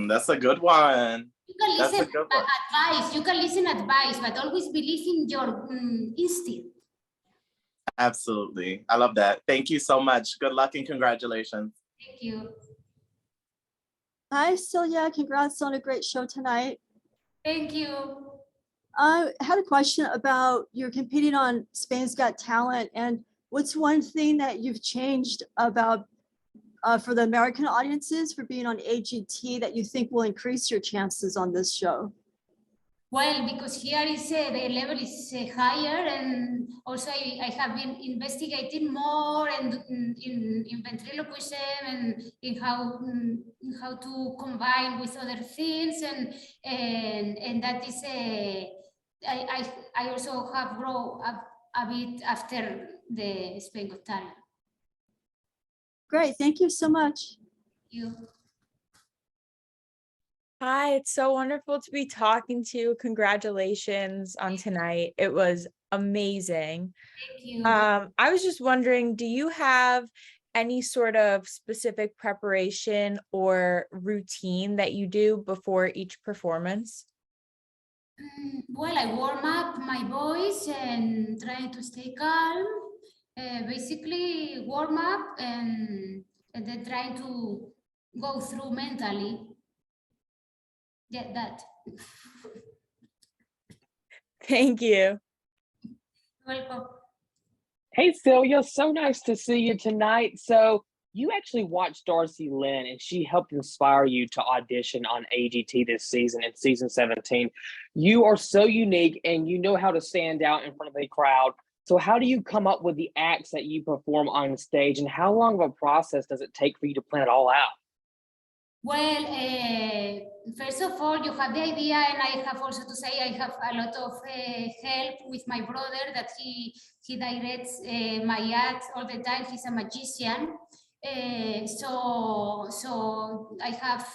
That's a good one. You can That's a listen good one. advice. You can listen advice, but always believe in your instinct. Absolutely. I love that. Thank you so much. Good luck and congratulations. Thank you. Hi, Celia. Congrats on a great show tonight. Thank you. I had a question about you're competing on Spain's Got Talent, and what's one thing that you've changed about for the American audiences for being on AGT that you think will increase your chances on this show? Well, because here is the level is higher, and also I have been investigating more and in ventriloquism and in how to combine with other things, and that is I also have grown up a bit after the Spain Got Talent. Great, thank you so much. Thank you. Hi, it's so wonderful to be talking to you. Congratulations on tonight. It was amazing. Thank you. I was just wondering, do you have any sort of specific preparation or routine that you do before each performance? Well, I warm up my voice and try to stay calm. Basically, warm up and then try to go through mentally. Yeah, that. Thank you. Welcome. Hey, Celia, so nice to see you tonight. So you actually watched Darcy Lynn and she helped inspire you to audition on AGT this season in season 17. You are so unique and you know how to stand out in front of a crowd. So how do you come up with the acts that you perform on stage, and how long of a process does it take for you to plan it all out? Well, first of all, you have the idea, and I have also to say I have a lot of help with my brother that he directs my acts all the time. He's a magician, so I have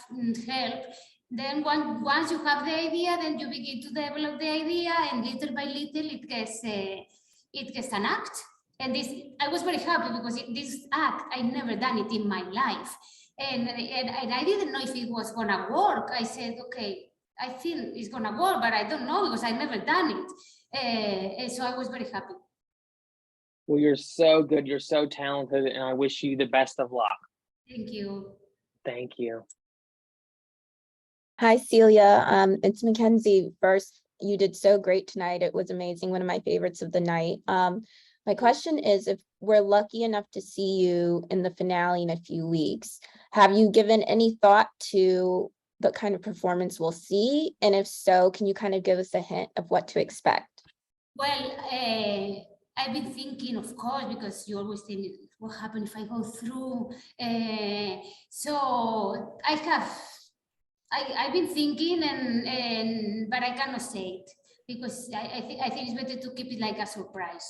help. Then once you have the idea, then you begin to develop the idea, and little by little it gets an act. And this, I was very happy because this act I never done it in my life. And I didn't know if it was gonna work. I said, okay, I think it's gonna work, but I don't know because I never done it. And so I was very happy. Well, you're so good. You're so talented, and I wish you the best of luck. Thank you. Thank you. Hi, Celia. It's Mackenzie. First, you did so great tonight. It was amazing. One of my favorites of the night. My question is, if we're lucky enough to see you in the finale in a few weeks, have you given any thought to the kind of performance we'll see? And if so, can you kind of give us a hint of what to expect? Well, I've been thinking, of course, because you always think what happens if I go through? So I've been thinking and but I cannot say it because I think it's better to keep it like a surprise.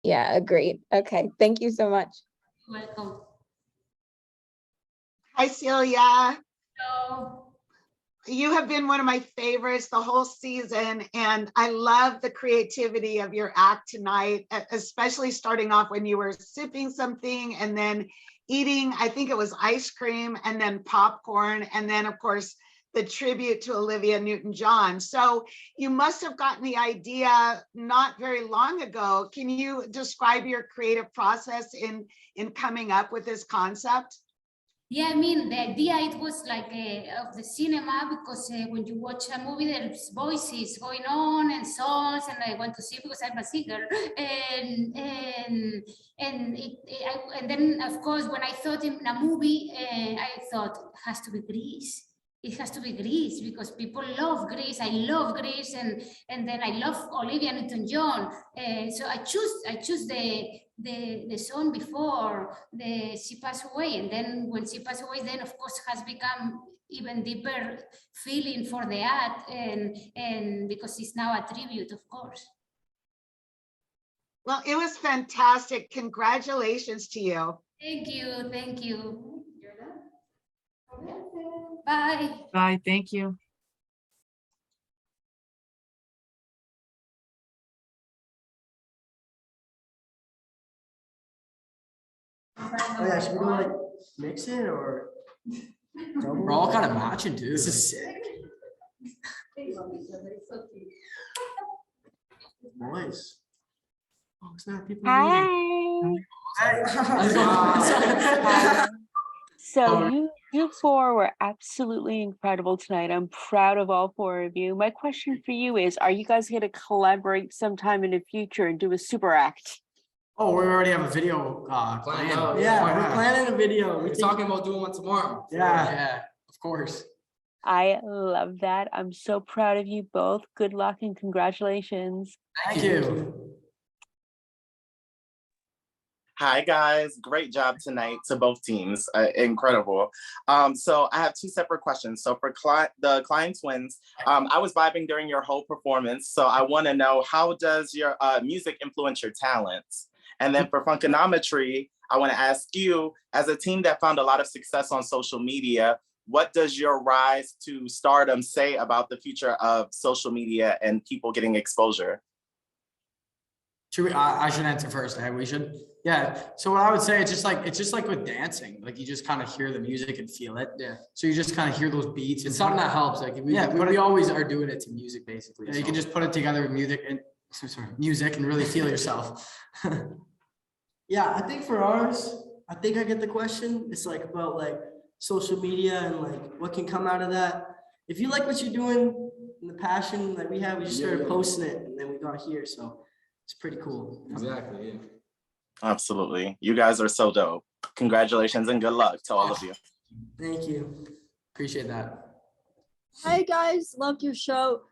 Yeah, agreed. Okay, thank you so much. Welcome. Hi, Celia. Hello. You have been one of my favorites the whole season, and I love the creativity of your act tonight, especially starting off when you were sipping something and then eating, I think it was ice cream and then popcorn, and then of course the tribute to Olivia Newton-John. So you must have gotten the idea not very long ago. Can you describe your creative process in coming up with this concept? Yeah, I mean, the idea, it was like of the cinema, because when you watch a movie, there's voices going on and songs, and I want to see because I'm a singer. And then, of course, when I thought in a movie, I thought it has to be Greece. It has to be Greece because people love Greece. I love Greece, and then I love Olivia Newton-John. So I choose the song before she passed away, and then when she passed away, then of course has become even deeper feeling for the act, and because it's now a tribute, of course. Well, it was fantastic. Congratulations to you. Thank you, thank you. Bye. Bye, thank you. Oh yeah, should we do like mix it or? We're all kind of matching too. This is sick. Nice. Oh, it's not people. Hi. So you four were absolutely incredible tonight. I'm proud of all four of you. My question for you is, are you guys going to collaborate sometime in the future and do a super act? Oh, we already have a video planned. Yeah, we're planning a video. We're talking about doing one tomorrow. Yeah, of course. I love that. I'm so proud of you both. Good luck and congratulations. Thank you. Hi guys, great job tonight to both teams, incredible. So I have two separate questions. So for the Klein twins, I was vibing during your whole performance, so I want to know, how does your music influence your talents? And then for Funkonometry, I want to ask you, as a team that found a lot of success on social media, what does your rise to stardom say about the future of social media and people getting exposure? Should we, I should answer first. We should. Yeah. So what I would say, it's just like with dancing, like you just kind of hear the music and feel it. Yeah. So you just kind of hear those beats. It's something that helps. Like we always are doing it to music basically. Yeah, so you can just put it together with music and really feel yourself. Yeah, I think for ours, I think I get the question. It's like about like social media and like what can come out of that. If you like what you're doing and the passion that we have, we just started posting it and then we got here. So it's pretty cool. Exactly, yeah. Absolutely. You guys are so dope. Congratulations and good luck to all of you. Thank you. Appreciate that. Hi guys, loved your show.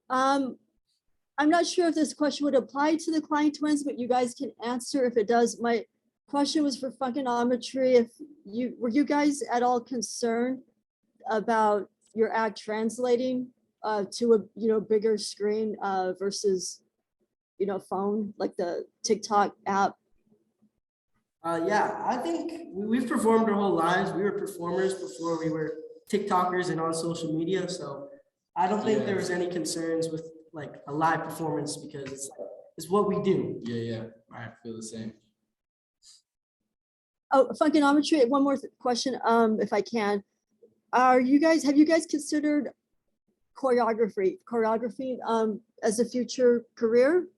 I'm not sure if this question would apply to the Klein twins, but you guys can answer if it does. My question was for Funkonometry. Were you guys at all concerned about your act translating to a bigger screen versus phone, like the TikTok app? Yeah, I think we've performed our whole lives. We were performers before we were TikTokers and on social media. So I don't think there was any concerns with like a live performance because it's what we do. Yeah. I feel the same. Oh, Funkonometry, one more question, if I can. Have you guys considered choreography as a future career?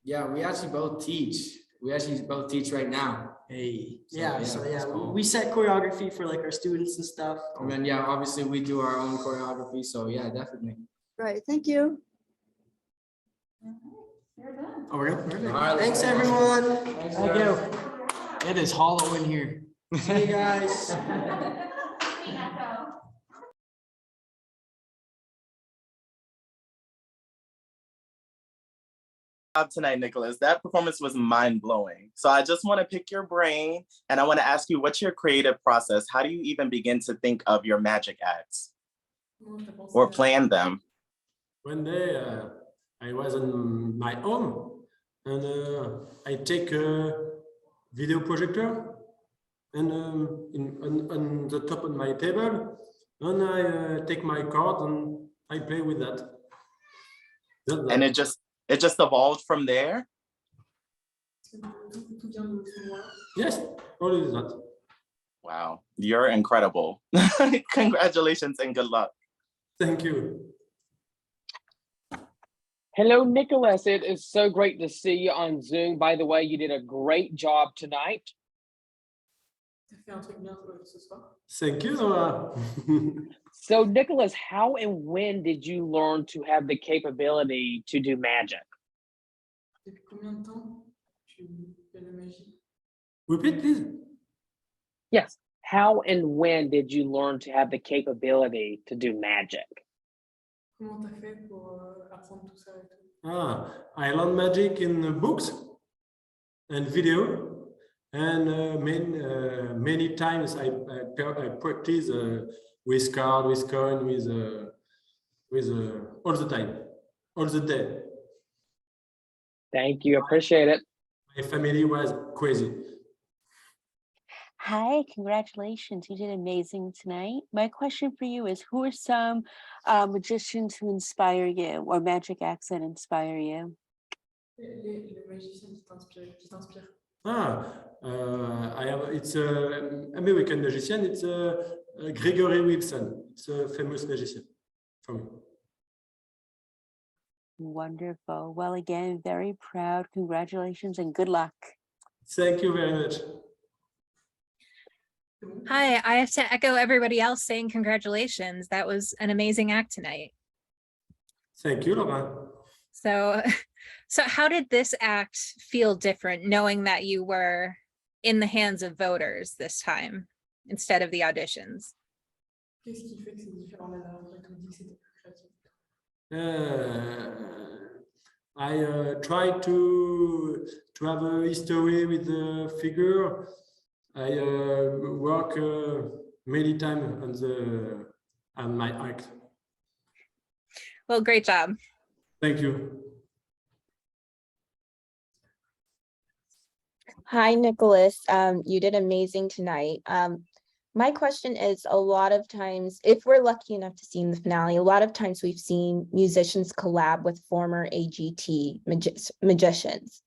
Yeah, we actually both teach. We actually both teach right now. Hey. So we set choreography for like our students and stuff. And then obviously we do our own choreography. So yeah, definitely. Right, thank you. Oh, we're good? All right, thanks everyone. Thank you. It is hollow in here. See you guys. tonight, Nicholas. That performance was mind-blowing. So I just want to pick your brain and I want to ask you, what's your creative process? How do you even begin to think of your magic acts or plan them? One day I was in my home and I take a video projector and on the top of my table, and I take my card and I play with that. And it just evolved from there? Yes, only that. Wow, you're incredible. Congratulations and good luck. Thank you. Hello, Nicholas. It is so great to see you on Zoom. By the way, you did a great job tonight. Thank you, Noah. So, Nicholas, how and when did you learn to have the capability to do magic? Repeat, please. Yes. How and when did you learn to have the capability to do magic? I learned magic in books and video, and many times I practice with card, with coin, with all the time, all the day. Thank you. Appreciate it. My family was crazy. Hi, congratulations. You did amazing tonight. My question for you is, who are some magicians who inspire you or magic acts that inspire you? It's an American magician. It's Gregory Wilson. It's a famous magician for me. Wonderful. Well, again, very proud. Congratulations and good luck. Thank you very much. Hi, I have to echo everybody else saying congratulations. That was an amazing act tonight. Thank you, Laura. So how did this act feel different, knowing that you were in the hands of voters this time instead of the auditions? I tried to have a history with the figure. I work many times on my act. Well, great job. Thank you. Hi, Nicholas. You did amazing tonight. My question is, a lot of times, if we're lucky enough to see in the finale, a lot of times we've seen musicians collab with former AGT magicians.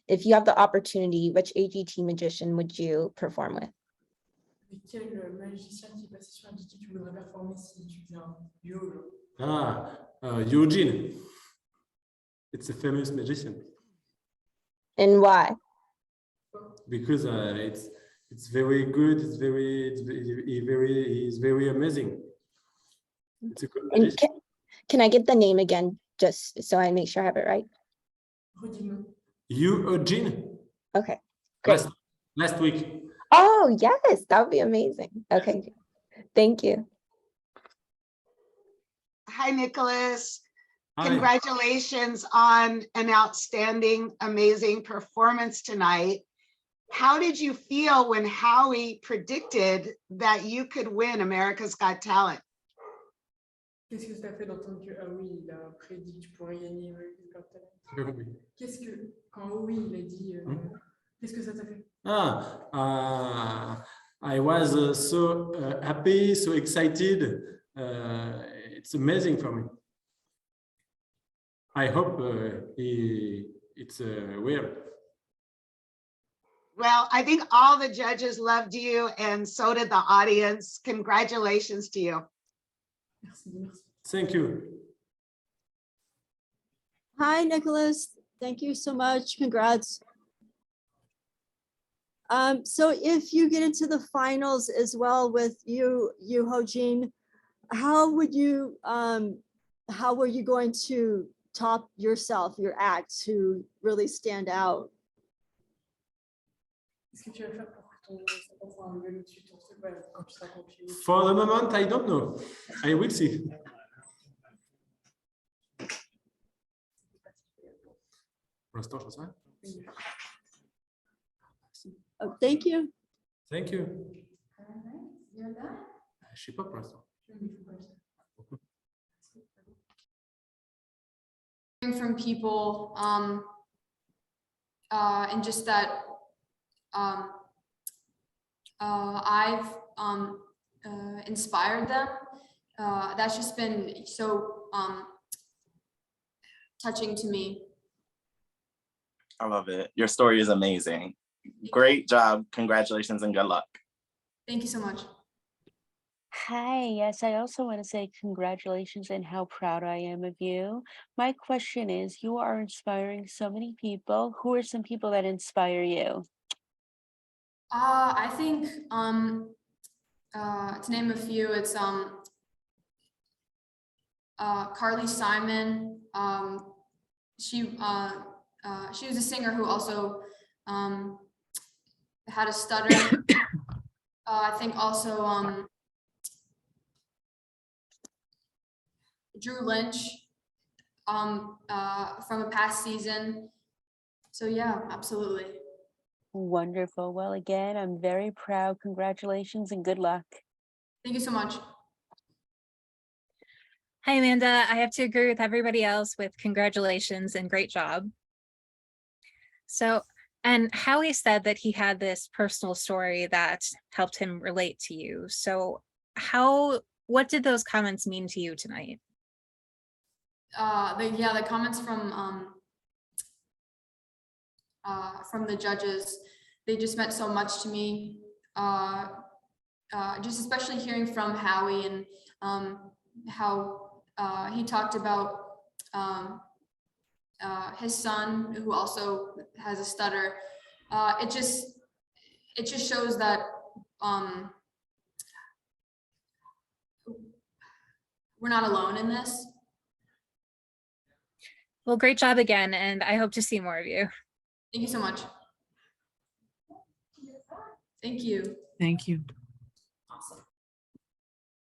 If you have the opportunity, which AGT magician would you perform with? Eugene. It's a famous magician. And why? Because it's very good. He's very amazing. It's a good magician. And can I get the name again, just so I make sure I have it right? Eugene. Okay, great. Last week. Oh, yes, that would be amazing. Okay, thank you. Hi, Nicholas. Hi. Congratulations on an outstanding, amazing performance tonight. How did you feel when Howie predicted that you could win America's Got Talent? Qu'est-ce que ça fait d'entendre que Howie il a prédit que tu pourrais gagner America's Got Talent? Qu'est-ce que quand Howie il a dit qu'est-ce que ça t'a fait? I was so happy, so excited. It's amazing for me. I hope it's real. Well, I think all the judges loved you and so did the audience. Congratulations to you. Thank you. Hi, Nicholas. Thank you so much. Congrats. So if you get into the finals as well with you Ho-Jin, how were you going to top yourself, your act, to really stand out? For the moment, I don't know. I will see. Pour l'instant, j'en sais rien. Oh, thank you. Thank you. You're done. Je sais pas pour l'instant. From people and just that I've inspired them. That's just been so touching to me. I love it. Your story is amazing. Great job. Congratulations and good luck. Thank you so much. Hi, yes, I also want to say congratulations and how proud I am of you. My question is, you are inspiring so many people. Who are some people that inspire you? I think to name a few, it's Carly Simon. She was a singer who also had a stutter. I think also Drew Lynch from a past season. So yeah, absolutely. Wonderful. Well, again, I'm very proud. Congratulations and good luck. Thank you so much. Hi, Amanda. I have to agree with everybody else with congratulations and great job. So, and Howie said that he had this personal story that helped him relate to you. So what did those comments mean to you tonight? The comments from the judges, they just meant so much to me. Just especially hearing from Howie and how he talked about his son, who also has a stutter. It just shows that we're not alone in this. Well, great job again, and I hope to see more of you. Thank you so much. Thank you. Thank you.